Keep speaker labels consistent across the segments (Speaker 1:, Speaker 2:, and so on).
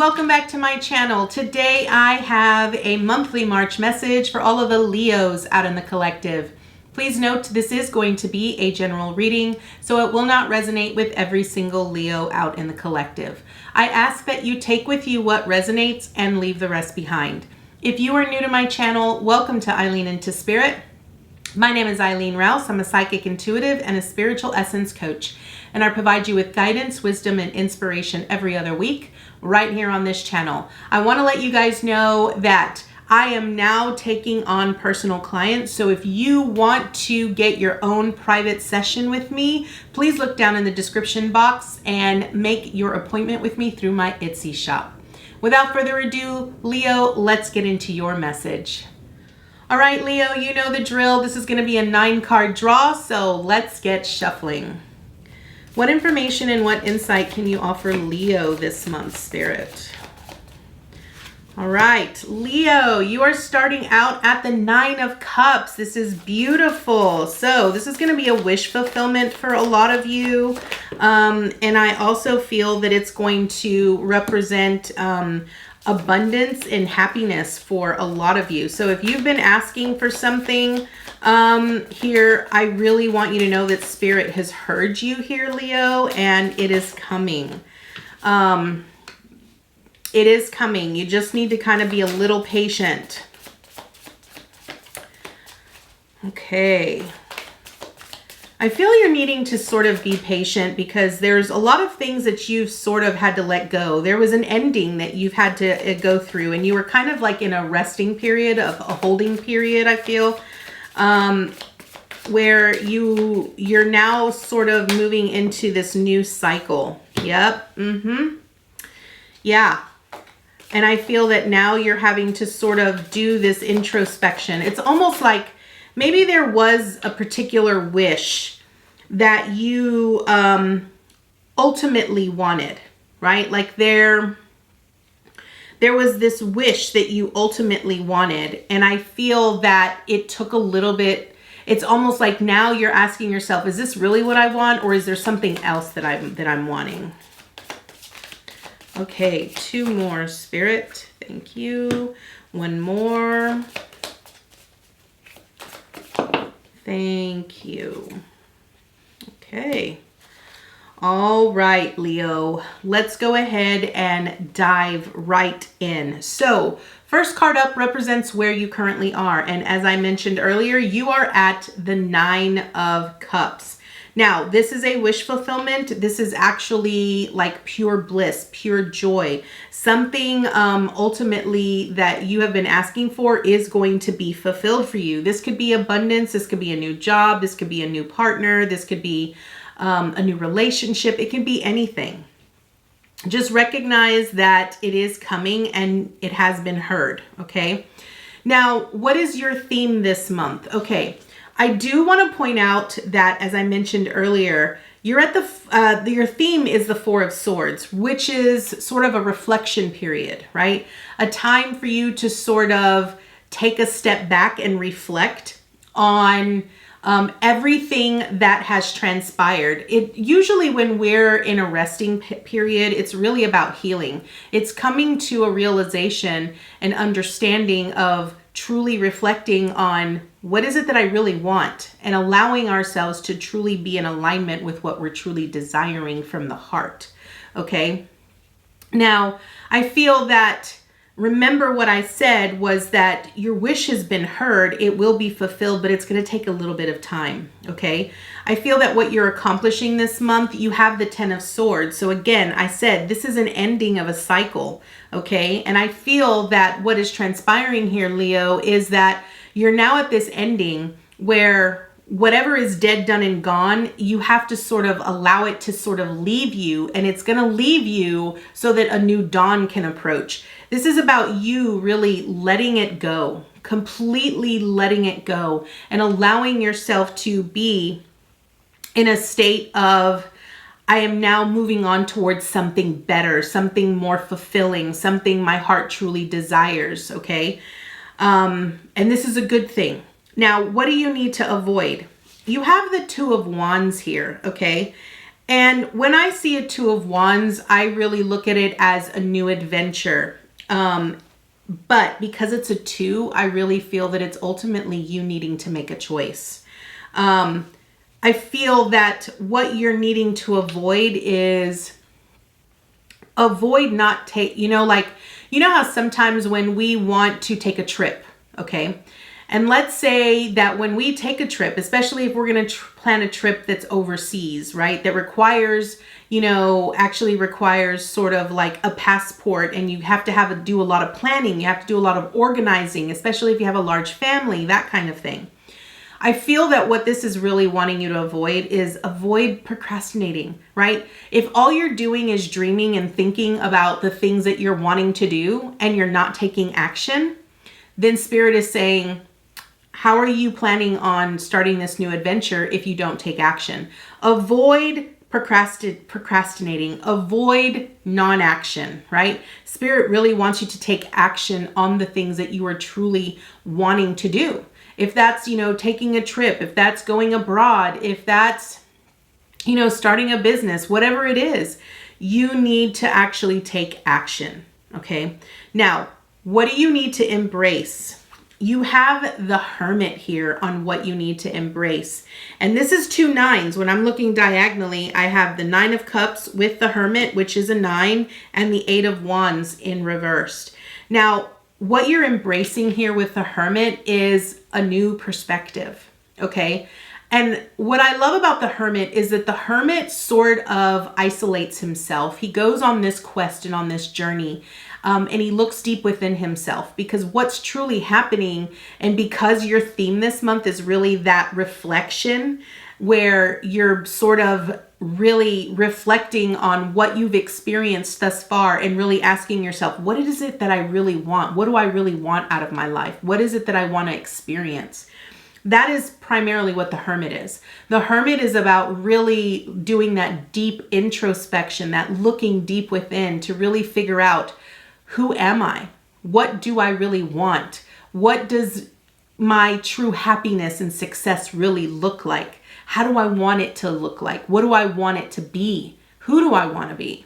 Speaker 1: welcome back to my channel. Today I have a monthly March message for all of the Leos out in the collective. Please note this is going to be a general reading, so it will not resonate with every single Leo out in the collective. I ask that you take with you what resonates and leave the rest behind. If you are new to my channel, welcome to Eileen Into Spirit. My name is Eileen Rouse. I'm a psychic intuitive and a spiritual essence coach, and I provide you with guidance, wisdom, and inspiration every other week right here on this channel. I want to let you guys know that I am now taking on personal clients. So if you want to get your own private session with me, please look down in the description box and make your appointment with me through my Etsy shop. Without further ado, Leo, let's get into your message. All right, Leo, you know the drill. This is going to be a 9-card draw, so let's get shuffling. What information and what insight can you offer Leo this month, Spirit? All right, Leo, you are starting out at the 9 of Cups. This is beautiful. So this is going to be a wish fulfillment for a lot of you. And I also feel that it's going to represent abundance and happiness for a lot of you. So if you've been asking for something here, I really want you to know that Spirit has heard you here, Leo, and it is coming. It is coming. You just need to kind of be a little patient. Okay. I feel you're needing to sort of be patient because there's a lot of things that you've sort of had to let go. There was an ending that you've had to go through, and you were kind of like in a resting period, of a holding period, I feel, where you're now sort of moving into this new cycle. Yep. Yeah. And I feel that now you're having to sort of do this introspection. It's almost like maybe there was a particular wish that you ultimately wanted, right? Like there was this wish that you ultimately wanted. And I feel that it took a little bit. It's almost like now you're asking yourself, is this really what I want? Or is there something else that I'm wanting? Okay, 2 more, Spirit. Thank you. 1 more. Thank you. Okay. All right, Leo. Let's go ahead and dive right in. So, first card up represents where you currently are. And as I mentioned earlier, you are at the 9 of Cups. Now, this is a wish fulfillment. This is actually like pure bliss, pure joy. Something ultimately that you have been asking for is going to be fulfilled for you. This could be abundance. This could be a new job. This could be a new partner. This could be a new relationship. It can be anything. Just recognize that it is coming and it has been heard. Okay. Now, what is your theme this month? Okay. I do want to point out that, as I mentioned earlier, you're at your theme is the 4 of Swords, which is sort of a reflection period, right? A time for you to sort of take a step back and reflect on everything that has transpired. It usually, when we're in a resting period, it's really about healing. It's coming to a realization and understanding of truly reflecting on what is it that I really want, and allowing ourselves to truly be in alignment with what we're truly desiring from the heart. Okay. Now, I feel that, remember what I said was that your wish has been heard. It will be fulfilled, but it's going to take a little bit of time. Okay. I feel that what you're accomplishing this month, you have the 10 of Swords. So again, I said, this is an ending of a cycle. Okay. And I feel that what is transpiring here, Leo, is that you're now at this ending where whatever is dead, done, and gone, you have to sort of allow it to sort of leave you, and it's going to leave you so that a new dawn can approach. This is about you really letting it go, completely letting it go, and allowing yourself to be in a state of, I am now moving on towards something better, something more fulfilling, something my heart truly desires. Okay. And this is a good thing. Now, what do you need to avoid? You have the 2 of Wands here. Okay. And when I see a Two of Wands, I really look at it as a new adventure. But because it's a two, I really feel that it's ultimately you needing to make a choice. I feel that what you're needing to avoid is not take, like, how sometimes when we want to take a trip, okay? And let's say that when we take a trip, especially if we're going to plan a trip that's overseas, right? That requires, actually requires sort of like a passport, and you have to do a lot of planning. You have to do a lot of organizing, especially if you have a large family, that kind of thing. I feel that what this is really wanting you to avoid procrastinating, right? If all you're doing is dreaming and thinking about the things that you're wanting to do and you're not taking action, then Spirit is saying, how are you planning on starting this new adventure if you don't take action? Avoid procrastinating, avoid non-action, right? Spirit really wants you to take action on the things that you are truly wanting to do. If that's, taking a trip, if that's going abroad, if that's, starting a business, whatever it is, you need to actually take action, okay? Now, what do you need to embrace? You have the Hermit here on what you need to embrace. And this is 2 9s. When I'm looking diagonally, I have the 9 of Cups with the Hermit, which is a 9, and the 8 of Wands in reversed. Now, what you're embracing here with the Hermit is a new perspective, okay? And what I love about the Hermit is that the Hermit sort of isolates himself. He goes on this quest and on this journey, and he looks deep within himself, because what's truly happening, and because your theme this month is really that reflection, where you're sort of really reflecting on what you've experienced thus far and really asking yourself, what is it that I really want? What do I really want out of my life? What is it that I want to experience? That is primarily what the Hermit is. The Hermit is about really doing that deep introspection, that looking deep within to really figure out, who am I? What do I really want? What does my true happiness and success really look like? How do I want it to look like? What do I want it to be? Who do I want to be?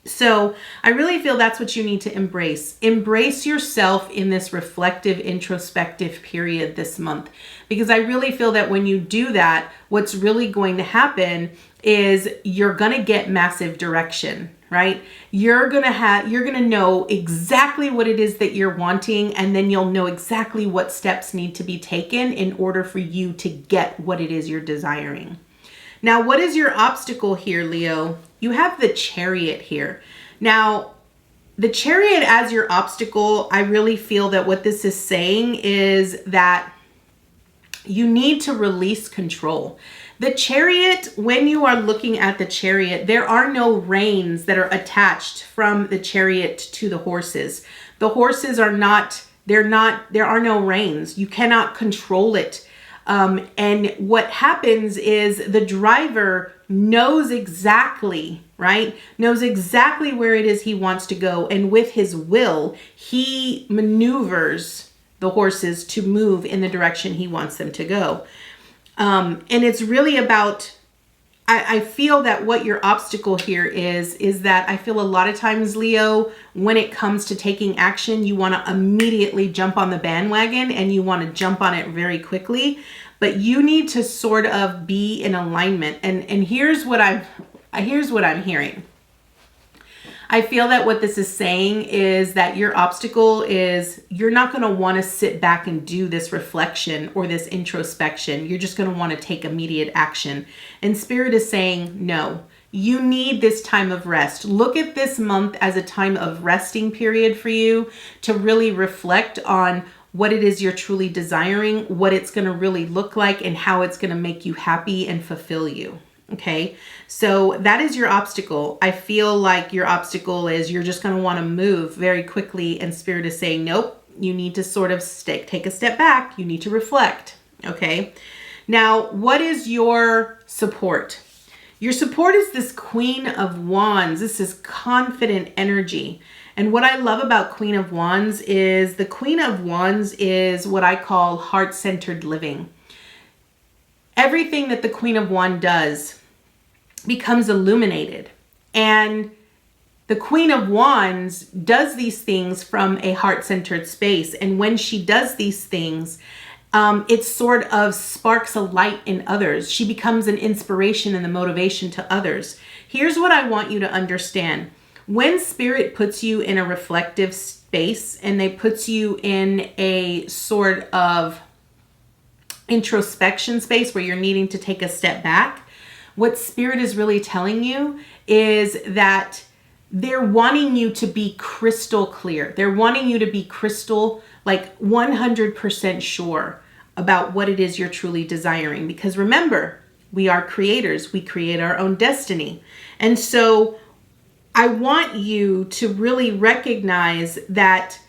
Speaker 1: So I really feel that's what you need to embrace. Embrace yourself in this reflective, introspective period this month. Because I really feel that when you do that, what's really going to happen is you're going to get massive direction, right? You're going to know exactly what it is that you're wanting, and then you'll know exactly what steps need to be taken in order for you to get what it is you're desiring. Now, what is your obstacle here, Leo? You have the Chariot here. Now, the Chariot as your obstacle, I really feel that what this is saying is that you need to release control. The Chariot, when you are looking at the Chariot, there are no reins that are attached from the Chariot to the horses. The horses are not, there are no reins. You cannot control it. And what happens is the driver knows exactly, right? Knows exactly where it is he wants to go. And with his will, he maneuvers the horses to move in the direction he wants them to go. And it's really about, I feel that what your obstacle here is that I feel a lot of times, Leo, when it comes to taking action, you want to immediately jump on the bandwagon and you want to jump on it very quickly, but you need to sort of be in alignment. And here's what I'm hearing. I feel that what this is saying is that your obstacle is you're not going to want to sit back and do this reflection or this introspection. You're just going to want to take immediate action. And Spirit is saying, no, you need this time of rest. Look at this month as a time of resting period for you to really reflect on what it is you're truly desiring, what it's going to really look like, and how it's going to make you happy and fulfill you. Okay, so that is your obstacle. I feel like your obstacle is you're just going to want to move very quickly, and Spirit is saying, nope, you need to sort of take a step back. You need to reflect. Okay, now what is your support? Your support is this Queen of Wands. This is confident energy. And what I love about Queen of Wands is the Queen of Wands is what I call heart-centered living. Everything that the Queen of Wands does becomes illuminated. And the Queen of Wands does these things from a heart-centered space. And when she does these things, it sort of sparks a light in others. She becomes an inspiration and the motivation to others. Here's what I want you to understand. When Spirit puts you in a reflective space and they puts you in a sort of introspection space where you're needing to take a step back, what Spirit is really telling you is that they're wanting you to be crystal clear. They're wanting you to be crystal, like 100% sure about what it is you're truly desiring. Because remember, we are creators. We create our own destiny. And so I want you to really recognize that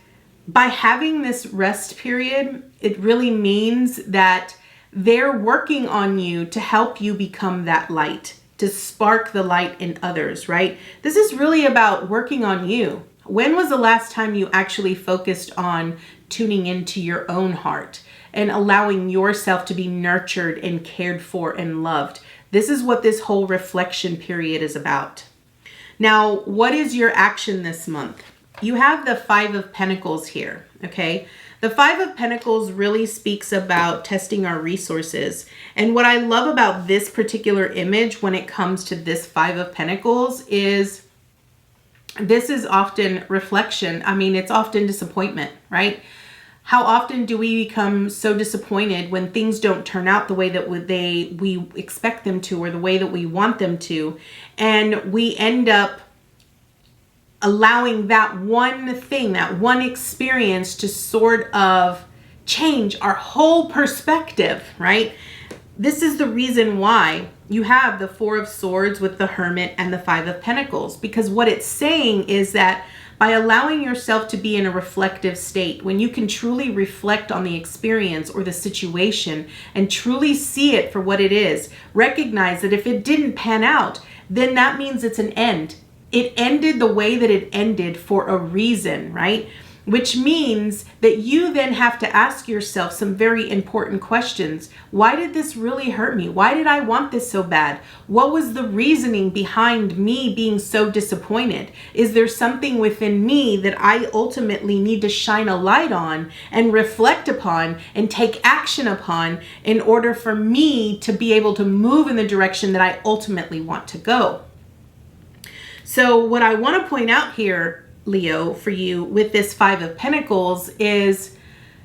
Speaker 1: by having this rest period, it really means that they're working on you to help you become that light, to spark the light in others, right? This is really about working on you. When was the last time you actually focused on tuning into your own heart and allowing yourself to be nurtured and cared for and loved? This is what this whole reflection period is about. Now, what is your action this month? You have the Five of Pentacles here, okay? The Five of Pentacles really speaks about testing our resources. And what I love about this particular image when it comes to this Five of Pentacles is this is often reflection. I mean, it's often disappointment, right? How often do we become so disappointed when things don't turn out the way that we expect them to or the way that we want them to? And we end up allowing that one thing, that one experience to sort of change our whole perspective, right? This is the reason why you have the Four of Swords with the Hermit and the Five of Pentacles, because what it's saying is that by allowing yourself to be in a reflective state, when you can truly reflect on the experience or the situation and truly see it for what it is, recognize that if it didn't pan out, then that means it's an end. It ended the way that it ended for a reason, right? Which means that you then have to ask yourself some very important questions. Why did this really hurt me? Why did I want this so bad? What was the reasoning behind me being so disappointed? Is there something within me that I ultimately need to shine a light on and reflect upon and take action upon in order for me to be able to move in the direction that I ultimately want to go? So what I want to point out here, Leo, for you with this Five of Pentacles is,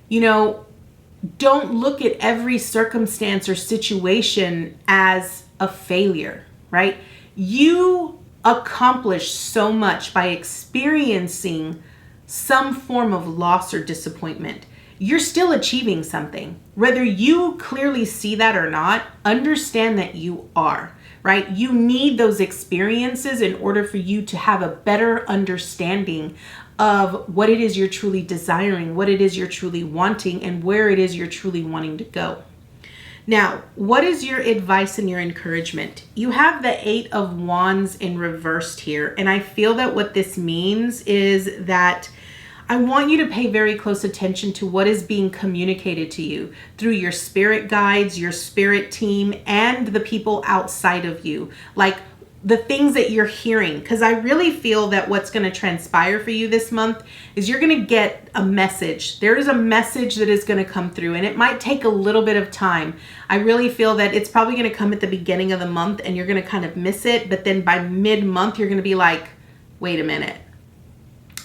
Speaker 1: don't look at every circumstance or situation as a failure, right? You accomplish so much by experiencing some form of loss or disappointment. You're still achieving something. Whether you clearly see that or not, understand that you are. Right? You need those experiences in order for you to have a better understanding of what it is you're truly desiring, what it is you're truly wanting, and where it is you're truly wanting to go. Now, what is your advice and your encouragement? You have the Eight of Wands in reversed here, and I feel that what this means is that I want you to pay very close attention to what is being communicated to you through your spirit guides, your spirit team, and the people outside of you. Like the things that you're hearing. Because I really feel that what's going to transpire for you this month is you're going to get a message. There is a message that is going to come through, and it might take a little bit of time. I really feel that it's probably going to come at the beginning of the month and you're going to kind of miss it. But then by mid-month, you're going to be like, wait a minute.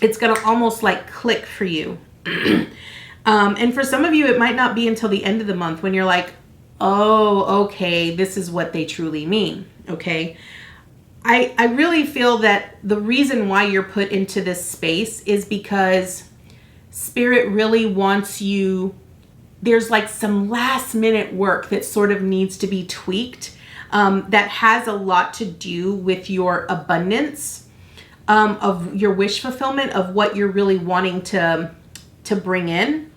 Speaker 1: It's going to almost like click for you. And for some of you, it might not be until the end of the month when you're like, oh, okay, this is what they truly mean. Okay. I really feel that the reason why you're put into this space is because Spirit really wants you. There's like some last minute work that sort of needs to be tweaked that has a lot to do with your abundance. Of your wish fulfillment, of what you're really wanting to bring in,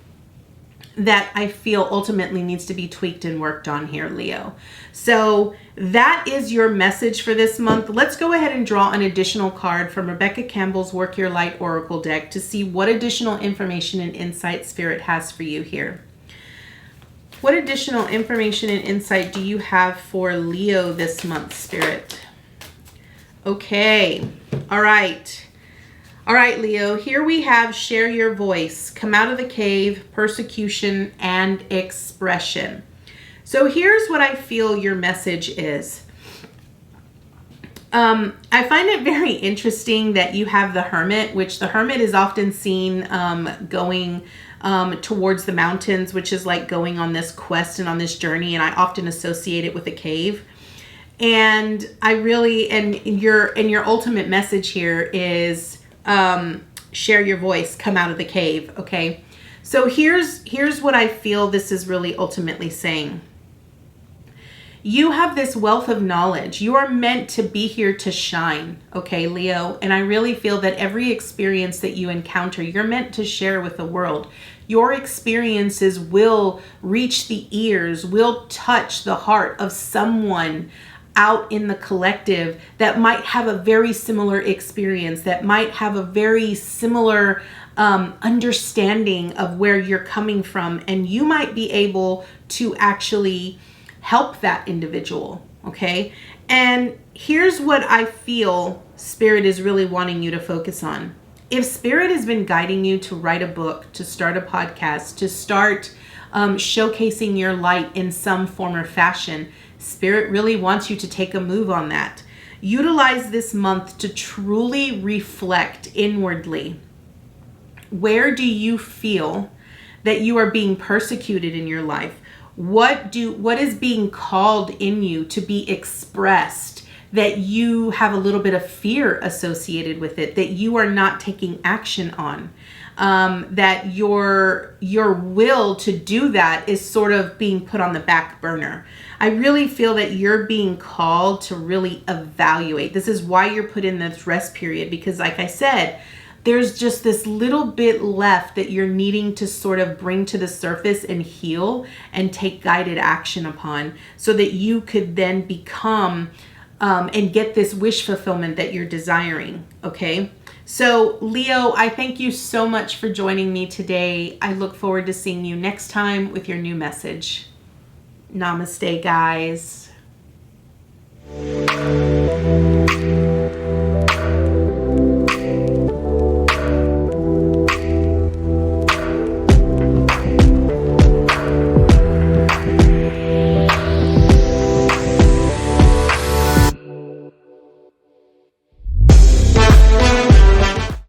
Speaker 1: that I feel ultimately needs to be tweaked and worked on here, Leo. So that is your message for this month. Let's go ahead and draw an additional card from Rebecca Campbell's Work Your Light Oracle deck to see what additional information and insight Spirit has for you here. What additional information and insight do you have for Leo this month, Spirit? Okay. All right. All right, Leo, here we have share your voice, come out of the cave, persecution, and expression. So here's what I feel your message is. I find it very interesting that you have the hermit, which the hermit is often seen going towards the mountains, which is like going on this quest and on this journey. And I often associate it with a cave. And I really, and your ultimate message here is share your voice, come out of the cave. Okay. So here's what I feel this is really ultimately saying. You have this wealth of knowledge. You are meant to be here to shine, okay, Leo? And I really feel that every experience that you encounter, you're meant to share with the world. Your experiences will reach the ears, will touch the heart of someone out in the collective that might have a very similar experience, that might have a very similar understanding of where you're coming from. And you might be able to actually help that individual, okay? And here's what I feel Spirit is really wanting you to focus on. If Spirit has been guiding you to write a book, to start a podcast, to start showcasing your light in some form or fashion, Spirit really wants you to take a move on that. Utilize this month to truly reflect inwardly. Where do you feel that you are being persecuted in your life? What is being called in you to be expressed that you have a little bit of fear associated with it, that you are not taking action on, that your will to do that is sort of being put on the back burner. I really feel that you're being called to really evaluate. This is why you're put in this rest period, because like I said, there's just this little bit left that you're needing to sort of bring to the surface and heal and take guided action upon so that you could then become and get this wish fulfillment that you're desiring. Okay. So Leo, I thank you so much for joining me today. I look forward to seeing you next time with your new message. Namaste, guys.